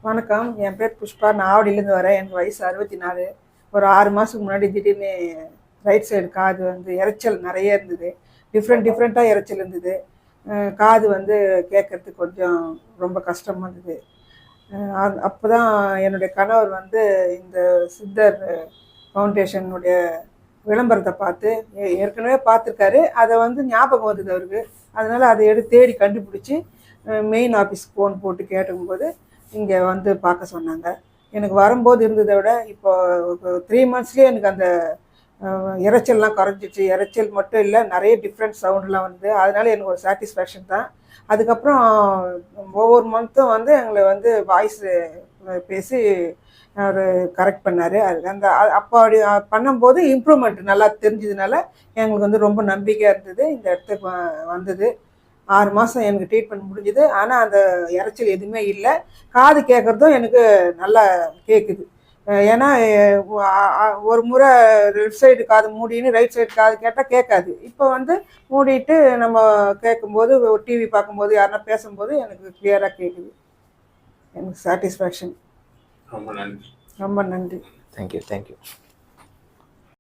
வணக்கம், என் பேர் புஷ்பா. நான் ஆவடியிலேருந்து வரேன். எனக்கு வயசு 64. ஒரு 6 மாதத்துக்கு முன்னாடி திடீர்னு ரைட் சைடு காது வந்து இரைச்சல் நிறைய இருந்தது. டிஃப்ரெண்ட்டாக இரைச்சல் இருந்தது. காது வந்து கேட்கறதுக்கு கொஞ்சம் ரொம்ப கஷ்டமாக இருந்தது. அப்போ தான் என்னுடைய கணவர் வந்து இந்த சித்தர் ஃபவுண்டேஷனுடைய விளம்பரத்தை பார்த்து ஏற்கனவே பார்த்துருக்காரு. அதை வந்து ஞாபகம் வந்தது அவருக்கு. அதனால் அதை எடுத்து தேடி கண்டுபிடிச்சி மெயின் ஆஃபீஸ்க்கு ஃபோன் போட்டு கேட்டுக்கும்போது இங்கே வந்து பார்க்க சொன்னாங்க. எனக்கு வரும்போது இருந்ததை விட இப்போ 3 மந்த்ஸ்லேயே எனக்கு அந்த இரைச்சல்லாம் குறைஞ்சிச்சு. இரைச்சல் மட்டும் இல்லை, நிறைய டிஃப்ரெண்ட் சவுண்டெலாம் வந்து அதனால எனக்கு ஒரு சாட்டிஸ்ஃபேக்ஷன் தான். அதுக்கப்புறம் ஒவ்வொரு மந்த்தும் வந்து எங்களை வந்து வாய்ஸ் பேசி அவர் கரெக்ட் பண்ணார். அது அந்த அப்போ அப்படி பண்ணும்போது இம்ப்ரூவ்மெண்ட் நல்லா தெரிஞ்சதுனால எங்களுக்கு வந்து ரொம்ப நம்பிக்கையாக இருந்தது. இந்த இடத்துக்கு வந்தது 6 மாதம் எனக்கு ட்ரீட்மெண்ட் முடிஞ்சுது. ஆனால் அந்த இரைச்சல் எதுவுமே இல்லை. காது கேட்குறதும் எனக்கு நல்லா கேட்குது. ஏன்னா ஒரு முறை லெஃப்ட் சைடு காது மூடின்னு ரைட் சைடு காது கேட்டால் கேட்காது. இப்போ வந்து மூடிட்டு நம்ம கேட்கும்போது டிவி பார்க்கும்போது யாருன்னா பேசும்போது எனக்கு கிளியராக கேட்குது. எனக்கு சாட்டிஸ்ஃபேக்ஷன். ரொம்ப நன்றி. ரொம்ப நன்றி. தேங்க்யூ.